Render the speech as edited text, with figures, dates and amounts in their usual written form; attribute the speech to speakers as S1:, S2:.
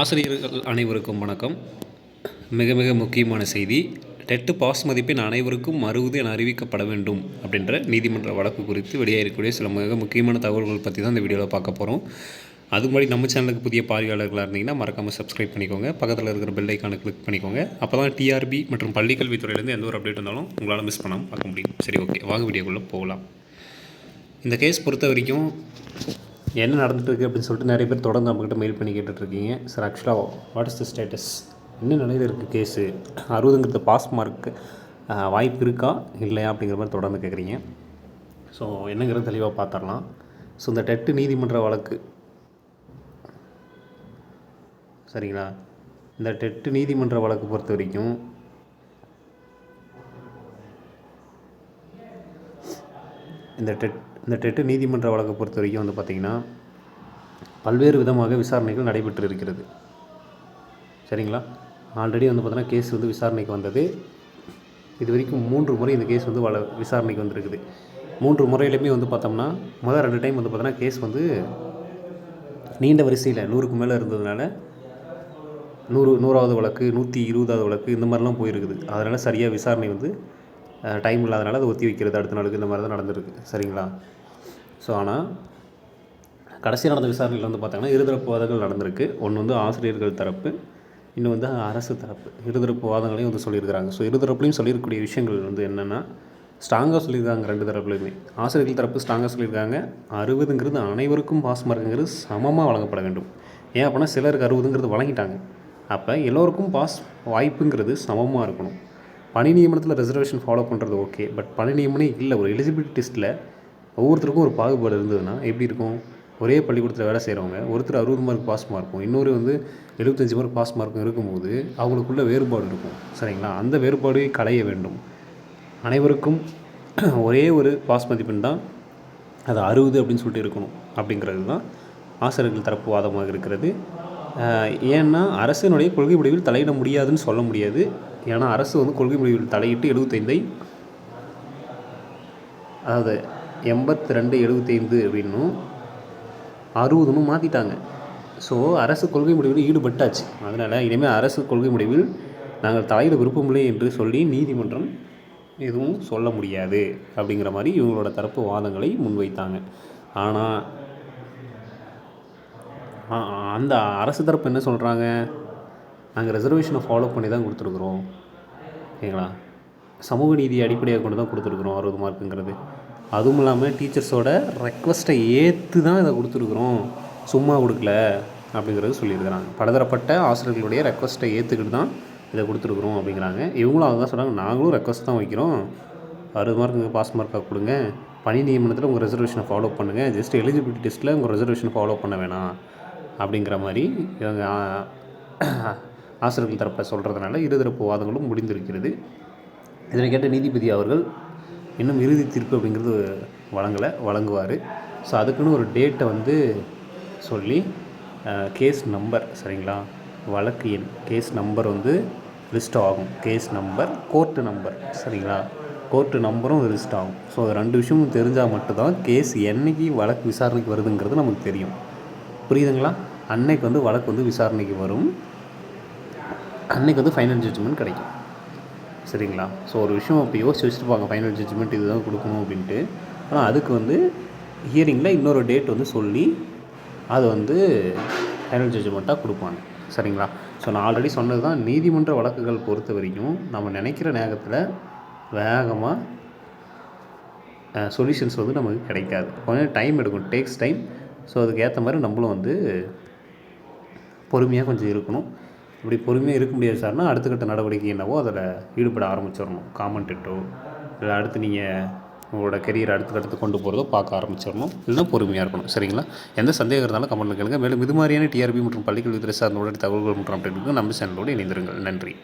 S1: ஆசிரியர்கள் அனைவருக்கும் வணக்கம். மிக மிக முக்கியமான செய்தி. டெட் பாஸ் மதிப்பெண் அனைவருக்கும் 60 என அறிவிக்கப்பட வேண்டும் அப்படின்ற நீதிமன்ற வழக்கு குறித்து வெளியாகக்கூடிய சில மிக முக்கியமான தகவல்கள் பற்றி தான் இந்த வீடியோவில் பார்க்க போகிறோம். அது முன்னாடி நம்ம சேனலுக்கு புதிய பார்வையாளர்களாக இருந்தீங்கன்னா மறக்காமல் சப்ஸ்கிரைப் பண்ணிக்கோங்க. பக்கத்தில் இருக்கிற பெல் ஐக்கானை கிளிக் பண்ணிக்கோங்க. அப்போ தான் டிஆர்பி மற்றும் பள்ளிக்கல்வித்துறையிலேருந்து எந்த ஒரு அப்டேட் வந்தாலும் உங்களால் மிஸ் பண்ணாமல் பார்க்க முடியும். சரி, ஓகே, வாங்க வீடியோக்குள்ளே போகலாம். இந்த கேஸ் பொறுத்த வரைக்கும் என்ன நடந்துட்டுருக்கு அப்படின்னு சொல்லிட்டு நிறைய பேர் தொடர்ந்து நம்மக்கிட்ட மெயில் பண்ணி கேட்டுட்ருக்கீங்க. சார், ஆக்சுவலாக வாட் இஸ் த ஸ்டேட்டஸ், என்ன நிலையில் இருக்குது கேஸு, 60ங்கிறது பாஸ் மார்க்கு வாய்ப்பு இருக்கா இல்லையா அப்படிங்கிற மாதிரி தொடர்ந்து கேட்குறீங்க. ஸோ என்னங்கிறது தெளிவாக பார்த்துடலாம். ஸோ இந்த டெட்டு நீதிமன்ற வழக்கு சரிங்களா, இந்த டெட்டு நீதிமன்ற வழக்கு பொறுத்த வரைக்கும் இந்த டெட்டு நீதிமன்ற வழக்கை பொறுத்த வரைக்கும் வந்து பார்த்திங்கன்னா பல்வேறு விதமாக விசாரணைகள் நடைபெற்று இருக்கிறது. சரிங்களா, ஆல்ரெடி வந்து பார்த்தீங்கன்னா கேஸ் வந்து விசாரணைக்கு வந்தது. இது வரைக்கும் 3 முறை இந்த கேஸ் வந்து விசாரணைக்கு வந்திருக்குது. 3 முறையிலுமே வந்து பார்த்தோம்னா முதல் 2 டைம் வந்து பார்த்தோன்னா கேஸ் வந்து நீண்ட வரிசையில் 100க்கு மேலே இருந்ததுனால 100வது வழக்கு, 120வது வழக்கு இந்த மாதிரிலாம் போயிருக்குது. அதனால் சரியாக விசாரணை வந்து டைம் இல்லாதனால அதை ஒத்தி வைக்கிறது, அடுத்த நாளுக்கு இந்த மாதிரி தான் நடந்துருக்கு. சரிங்களா, ஸோ ஆனால் கடைசி நடந்த விசாரணையில் வந்து பார்த்திங்கன்னா இருதரப்பு வாதங்கள் நடந்திருக்கு. ஒன்று வந்து ஆசிரியர்கள் தரப்பு, இன்னும் வந்து அரசு தரப்பு, இருதரப்பு வாதங்களையும் வந்து சொல்லியிருக்கிறாங்க. ஸோ இருதரப்புலையும் சொல்லியிருக்கக்கூடிய விஷயங்கள் வந்து என்னென்னா ஸ்ட்ராங்காக சொல்லியிருக்காங்க. 2 தரப்புலையுமே ஆசிரியர்கள் தரப்பு ஸ்ட்ராங்காக சொல்லியிருக்காங்க. 60ங்கிறது அனைவருக்கும் பாஸ் மார்க்குங்கிறது சமமாக வழங்கப்பட வேண்டும். ஏன் அப்படின்னா சிலருக்கு 60ங்கிறது வழங்கிட்டாங்க. அப்போ எல்லோருக்கும் பாஸ் வாய்ப்புங்கிறது சமமாக இருக்கணும். பணி நியமனத்தில் ரிசர்வேஷன் ஃபாலோ பண்ணுறது ஓகே, பட் பணி நியமனே இல்லை. ஒரு எலிஜிபிலிட்டி டெஸ்ட்டில் ஒவ்வொருத்தருக்கும் ஒரு பாகுபாடு இருந்ததுன்னா எப்படி இருக்கும்? ஒரே பள்ளிக்கூடத்தில் வேலை செய்கிறவங்க ஒருத்தர் 60 மார்க் பாஸ் மார்க்கும், இன்னொரு வந்து 75 மார்க் பாஸ் மார்க்கும் இருக்கும்போது அவங்களுக்குள்ள வேறுபாடு இருக்கும். சரிங்களா, அந்த வேறுபாடு களைய வேண்டும். அனைவருக்கும் ஒரே ஒரு பாஸ் மதிப்பெண் தான், அது 60 அப்படின்னு சொல்லிட்டு இருக்கணும் அப்படிங்கிறது தான் ஆசிரியர்கள் தரப்பு வாதமாக இருக்கிறது. ஏன்னா அரசினுடைய கொள்கை முடிவில் தலையிட முடியாதுன்னு சொல்ல முடியாது. ஏன்னா அரசு வந்து கொள்கை முடிவில் தலையிட்டு 75 அதாவது 82 75 அப்படின்னும் 60ன்னு மாற்றிட்டாங்க. ஸோ அரசு கொள்கை முடிவில் ஈடுபட்டாச்சு. அதனால் இனிமேல் அரசு கொள்கை முடிவில் நாங்கள் தலையிட விருப்பமில்லை என்று சொல்லி நீதிமன்றம் எதுவும் சொல்ல முடியாது அப்படிங்கிற மாதிரி இவங்களோட தரப்பு வாதங்களை முன்வைத்தாங்க. ஆனால் அந்த அரசு தரப்பு என்ன சொல்கிறாங்க, நாங்கள் ரிசர்வேஷனை ஃபாலோ பண்ணி தான் கொடுத்துருக்குறோம், ஓகேங்களா, சமூக நீதியை அடிப்படையாக கொண்டு தான் கொடுத்துருக்குறோம் 60 மார்க்குங்கிறது. அதுவும் இல்லாமல் டீச்சர்ஸோட ரெக்வஸ்ட்டை ஏற்று தான் இதை கொடுத்துருக்குறோம், சும்மா கொடுக்கல அப்படிங்கிறது சொல்லியிருக்கிறாங்க. பலதரப்பட்ட ஆசிரியர்களுடைய ரெக்வஸ்ட்டை ஏற்றுக்கிட்டு தான் இதை கொடுத்துருக்குறோம் அப்படிங்கிறாங்க. இவங்களும் அதை தான் சொல்கிறாங்க, நாங்களும் ரெக்வஸ்ட் தான் வைக்கிறோம், 60 மார்க்கு பாஸ் மார்க்காக கொடுங்க, பணி நியமனத்தில் உங்கள் ரிசர்வேஷனை ஃபாலோ பண்ணுங்கள், ஜஸ்ட் எலிஜிபிலிட்டி டெஸ்ட்டில் உங்கள் ரிசர்வேஷனை ஃபாலோ பண்ண வேணாம் அப்படிங்கிற மாதிரி இவங்க ஆசிரியர்கள் தரப்பில் சொல்கிறதுனால இருதரப்பு வாதங்களும் முடிந்திருக்கிறது. இதனை கேட்ட நீதிபதி அவர்கள் இன்னும் இறுதி தீர்ப்பு அப்படிங்கிறது வழங்குவார். ஸோ அதுக்குன்னு ஒரு டேட்டை வந்து சொல்லி கேஸ் நம்பர், சரிங்களா, வழக்கு எண், கேஸ் நம்பர் வந்து லிஸ்ட் ஆகும். கேஸ் நம்பர், கோர்ட்டு நம்பர், சரிங்களா, கோர்ட்டு நம்பரும் லிஸ்ட் ஆகும். ஸோ அது 2 விஷயமும் தெரிஞ்சால் மட்டும்தான் கேஸ் என்றைக்கு வழக்கு விசாரணைக்கு வருதுங்கிறது நமக்கு தெரியும். புரியுதுங்களா? அன்னைக்கு வந்து வழக்கு வந்து விசாரணைக்கு வரும், அன்னைக்கு வந்து ஃபைனல் ஜட்ஜ்மெண்ட் கிடைக்கும். சரிங்களா, ஸோ ஒரு விஷயம் இப்போ யோசிச்சு வச்சுருப்பாங்க, ஃபைனல் ஜட்ஜ்மெண்ட் இதுதான் கொடுக்கணும் அப்படின்ட்டு. ஆனால் அதுக்கு வந்து ஹியரிங்கில் இன்னொரு டேட் வந்து சொல்லி அது வந்து ஃபைனல் ஜட்ஜ்மெண்ட்டாக கொடுப்பாங்க. சரிங்களா, ஸோ நான் ஆல்ரெடி சொன்னது தான், நீதிமன்ற வழக்குகள் பொறுத்த வரைக்கும் நம்ம நினைக்கிற நேரத்தில் வேகமாக சொல்யூஷன்ஸ் வந்து நமக்கு கிடைக்காது, கொஞ்சம் டைம் எடுக்கும், டேக்ஸ் டைம். ஸோ அதுக்கு ஏற்ற மாதிரி நம்மளும் வந்து பொறுமையாக கொஞ்சம் இருக்கணும். இப்படி பொறுமையாக இருக்க முடியாது சார்னா அடுத்த கட்ட நடவடிக்கை என்னவோ அதில் ஈடுபட ஆரம்பிச்சிடணும். காமெண்ட்டோ இல்லை அடுத்து நீங்கள் உங்களோட கெரியர் அடுத்த கட்டத்துக்கு கொண்டு போகிறதோ பார்க்க ஆரம்பிச்சிடணும். இல்லைனா பொறுமையாக இருக்கணும். சரிங்களா, எந்த சந்தேகம் இருந்தாலும் கமெண்ட்டில் கேளுங்க. மேலும் இது மாதிரியான டிஆர்பி மற்றும் பள்ளிக்கல்வித்துறை சார்ந்த உடனடி தகவல்கள் மற்றும் அப்டேட்டுக்கு நம்ம சேனலோடு இணைந்திருங்கள். நன்றி.